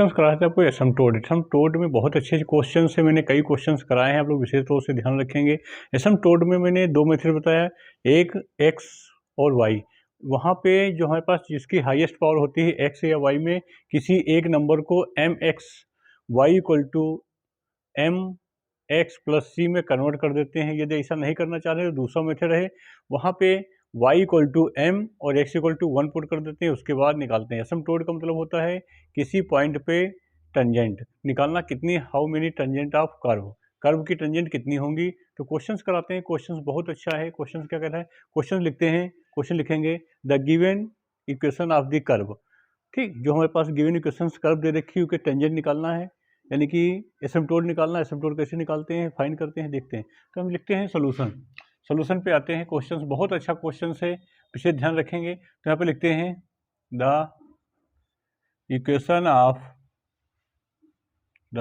Questions कराए थे आपको एसिम्प्टोट में बहुत अच्छे क्वेश्चन से मैंने कई क्वेश्चंस कराए हैं, आप लोग विशेष तौर से ध्यान रखेंगे। एसिम्प्टोट में मैंने दो मेथड बताया, एक एक्स और वाई। वहाँ पे जो हमारे पास जिसकी हाईएस्ट पावर होती है एक्स या वाई में, किसी एक नंबर को M X Y equal to M X plus C में कन्वर्ट कर देते हैं। यदि ऐसा नहीं करना चाह रहे तो दूसरा मेथड है, वहाँ पे y इक्वल टू एम और x इक्वल टू 1 पुट कर देते हैं, उसके बाद निकालते हैं। एसिम्प्टोट का मतलब होता है किसी पॉइंट पे टेंजेंट निकालना, कितनी how many tangent of curve की टेंजेंट कितनी होंगी। तो क्वेश्चंस कराते हैं, क्वेश्चंस बहुत अच्छा है। क्वेश्चंस क्या कहता है, क्वेश्चन लिखते हैं, क्वेश्चन लिखेंगे the given equation of the curve. ठीक, जो हमारे पास गिवन इक्वेशंस कर्व दे रखी है उसके टेंजेंट निकालना है, यानी कि एसिम्प्टोट निकालना। एसिम्प्टोट कैसे निकालते हैं, फाइंड करते हैं, देखते हैं। तो हम लिखते हैं सोल्यूशन पे आते हैं। क्वेश्चंस बहुत अच्छा क्वेश्चन है, विशेष ध्यान रखेंगे। तो यहाँ पे लिखते हैं the equation of the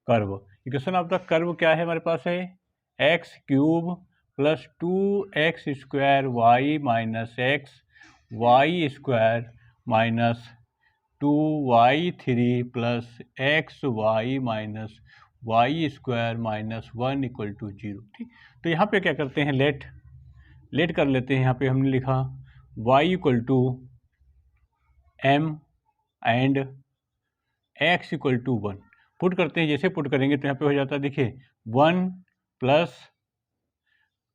curve. Equation of the curve क्या है हमारे पास है, x cube plus 2x square y minus x y square minus 2y3 plus x y minus y square minus 1 equal to 0। ठीक, तो यहाँ पे क्या करते हैं, लेट कर लेते हैं। यहाँ पे हमने लिखा y equal to m and x equal to 1 put करते हैं। जैसे पुट करेंगे तो यहाँ पे हो जाता है, देखिए 1 plus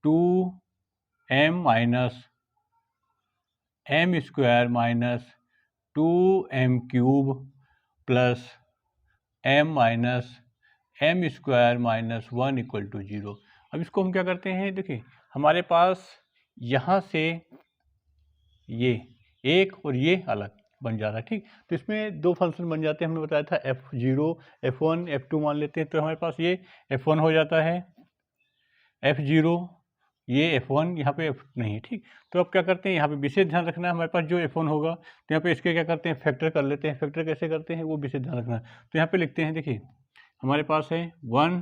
2m minus m square minus 2m cube plus m minus m square minus 1 equal to 0। अब इसको हम क्या करते हैं, देखिए हमारे पास यहाँ से ये एक और ये अलग बन जा रहा है। ठीक, तो इसमें दो फंक्शन बन जाते हैं, हमने बताया था f0 f1 f2 मान लेते हैं। तो हमारे पास ये f1 हो जाता है, f0 ये f1, यहाँ पे f नहीं। ठीक, तो अब क्या करते हैं, यहाँ पे विशेष ध्यान रखना है, हमारे पास जो f1 होगा तो यहाँ पे इसके क्या करते हैं, फैक्टर कर लेते हैं। फैक्टर कैसे करते हैं वो विशेष ध्यान रखना है। तो यहाँ पे लिखते हैं, देखिए हमारे पास है 1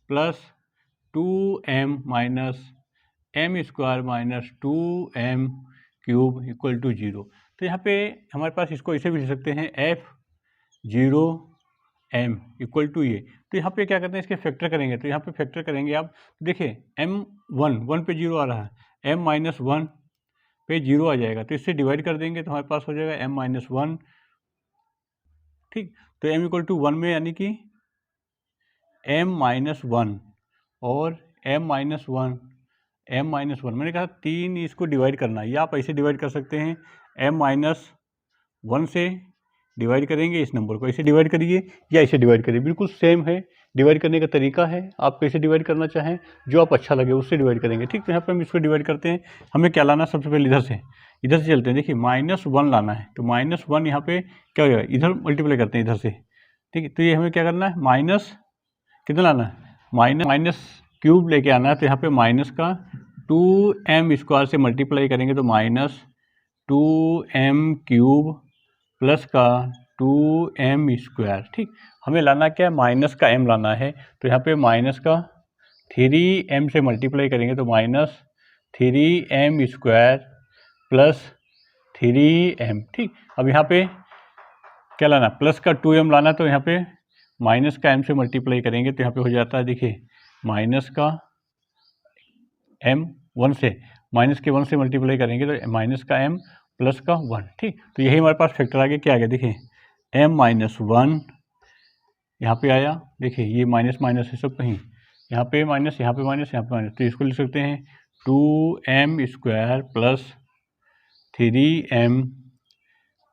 plus 2m minus m square minus 2m cube equal to 0। तो यहाँ पे हमारे पास इसको ऐसे भी लिख सकते हैं f0m इक्वल टू ये। तो यहाँ पे क्या करते हैं, इसके फैक्टर करेंगे। तो यहाँ पे फैक्टर करेंगे आप, तो देखिए m1 पे 0 आ रहा है, m माइनस 1 पे 0 आ जाएगा, तो इससे डिवाइड कर देंगे तो हमारे पास हो जाएगा m माइनस 1। ठीक, तो m इक्वल टू 1 में यानी कि m माइनस 1 और m माइनस 1 मैंने कहा 3 इसको डिवाइड करना है, या आप ऐसे डिवाइड कर सकते हैं, m माइनस 1 से डिवाइड करेंगे, इस नंबर को ऐसे डिवाइड करिए या ऐसे डिवाइड करिए, बिल्कुल सेम है। डिवाइड करने का तरीका है, आप कैसे डिवाइड करना चाहें, जो आप अच्छा लगे उससे डिवाइड करेंगे। ठीक, तो यहाँ पे हम इसको डिवाइड करते हैं। हमें क्या लाना, सबसे पहले इधर से चलते हैं। देखिए -1 लाना है, तो -1 यहाँ पे क्या हो जाएगा, इधर मल्टीप्लाई करते हैं इधर से। ठीक है, तो ये हमें क्या करना है, माइनस कितना लाना है, माइनस क्यूब लेके आना है। तो यहाँ पे माइनस का 2m स्क्वायर से मल्टीप्लाई करेंगे तो माइनस 2m क्यूब प्लस का 2m स्क्वायर। ठीक, हमें लाना क्या है, माइनस का m लाना है। तो यहाँ पे माइनस का 3m से मल्टीप्लाई करेंगे तो minus 3m square plus 3m। ठीक, अब यहाँ पे क्या लाना, प्लस का 2m लाना, तो यहाँ पे माइनस का m से मल्टीप्लाई करेंगे तो यहाँ पे हो जाता है, देखिए माइनस का m 1 से, माइनस के 1 से मल्टीप्लाई करेंगे तो माइनस का m प्लस का 1। ठीक, तो यही हमारे पास फैक्टर आगे क्या आ गया, देखिए m माइनस 1 यहाँ पे आया, देखिए ये माइनस माइनस है सब कहीं, यहाँ पे माइनस, यहाँ पे माइनस, यहाँ पे माइनस, तो इसको लिख सकते हैं 2m square plus 3m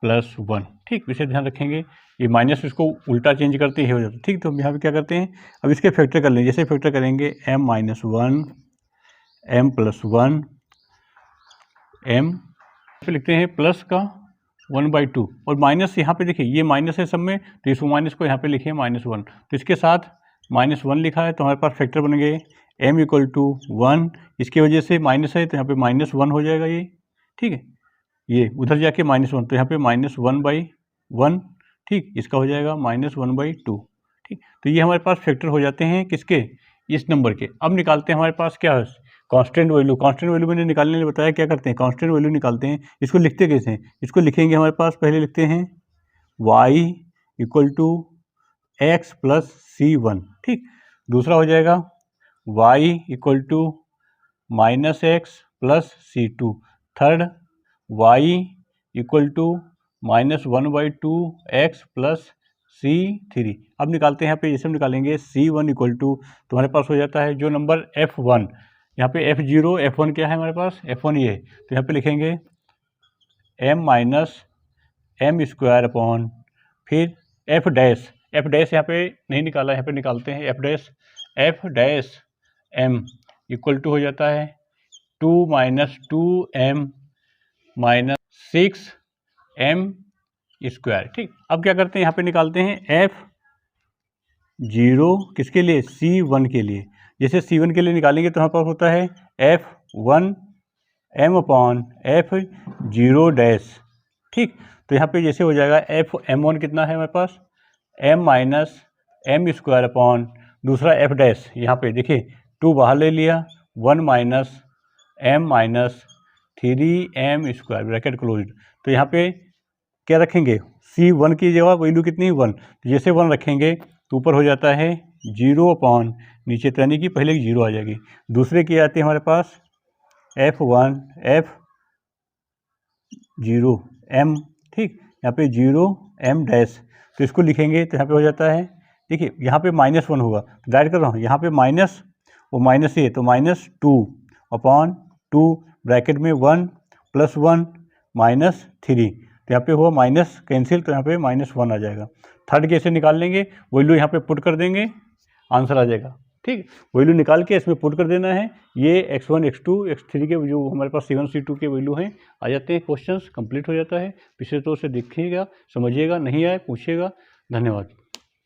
plus 1। ठीक, इसे ध्यान रखेंगे, ये माइनस इसको उल्टा चेंज करते ही हो जाता है। ठीक, तो हम यहाँ पे क्या करते हैं, अब इसके फैक्टर कर लेंगे। जैसे फैक्टर करेंगे m minus 1 m plus 1 m पे लिखते हैं प्लस का 1/2 और माइनस, यहाँ पे देखिए ये माइनस है सब में, तो इस माइनस को यहाँ पे लिखिए -1, तो इसके साथ -1 लिखा है, तो हमारे पास फैक्टर बन गए m इक्वल टू 1। इसकी वजह से माइनस है तो यहाँ पे -1 हो जाएगा ये। ठीक है, ये उधर जाके -1, तो यहाँ पे -1/1। ठीक, इसका हो जाएगा -1/2। ठीक, तो ये हमारे पास फैक्टर हो जाते हैं किसके, इस नंबर के। अब निकालते हैं हमारे पास क्या है, कांस्टेंट वैल्यू। कांस्टेंट वैल्यू मैंने निकालने के लिए बताया, क्या करते हैं, कांस्टेंट वैल्यू निकालते हैं। इसको लिखते कैसे हैं, इसको लिखेंगे हमारे पास, पहले लिखते हैं y equal to x plus C1, ठीक। दूसरा हो जाएगा y equal to minus x plus C2। Third y equal to -1/2 x plus C3। अब निकालते हैं यहाँ पे, जैसे हम निकालेंगे C1 इक्वल टू, तुम्हारे पास हो जाता है जो नंबर F1, यहाँ पे F0 F1 क्या है हमारे पास, F1 ये है, तो यहाँ पे लिखेंगे m minus m square upon फिर F डैश, F डैश यहाँ पे नहीं निकाला, यहाँ पे निकालते हैं F dash m equal to हो जाता है 2 - 2m - 6m स्क्वायर, ठीक। अब क्या करते हैं, यहाँ पे निकालते हैं F0 किसके लिए, C1 के लिए। जैसे C1 के लिए निकालेंगे तो हमारे पास होता है F1 m upon F0 dash, ठीक। तो यहाँ पे जैसे हो जाएगा m1 कितना है हमारे पास, m minus m square upon दूसरा F डैश, यहाँ पे देखिए 2 बाहर ले लिया, 1 minus m minus 3m square bracket closed. तो यहाँ पे क्या रखेंगे, C1 की जगह वैल्यू कितनी है 1, तो जैसे 1 रखेंगे तो ऊपर हो जाता है 0 अपॉन नीचे, तो यानी कि पहले 0 आ जाएगी। दूसरे की आती है हमारे पास F1 F0 m, ठीक। यहाँ पे 0m डैश, तो इसको लिखेंगे तो यहाँ पे हो जाता है, देखिए यहाँ पे -1 होगा, तो डायरेक्ट कर रहा हूँ, यहाँ पे माइनस वो माइनस ये, तो -2 अपॉन 2 ब्रैकेट में 1 + 1 -3, तो यहाँ पे हुआ माइनस कैंसिल, तो यहाँ पे -1 आ जाएगा। थर्ड कैसे निकाल लेंगे, वैल्यू यहाँ पे पुट कर देंगे, आंसर आ जाएगा, ठीक। वैल्यू निकाल के इसमें पुट कर देना है, ये x1 x2 x3 के जो हमारे पास C1 C2 के वैल्यू हैं आ जाते हैं, क्वेश्चंस कंप्लीट हो जाता है। पिछले तौर से देखिएगा, समझिएगा, नहीं आए पूछिएगा। धन्यवाद।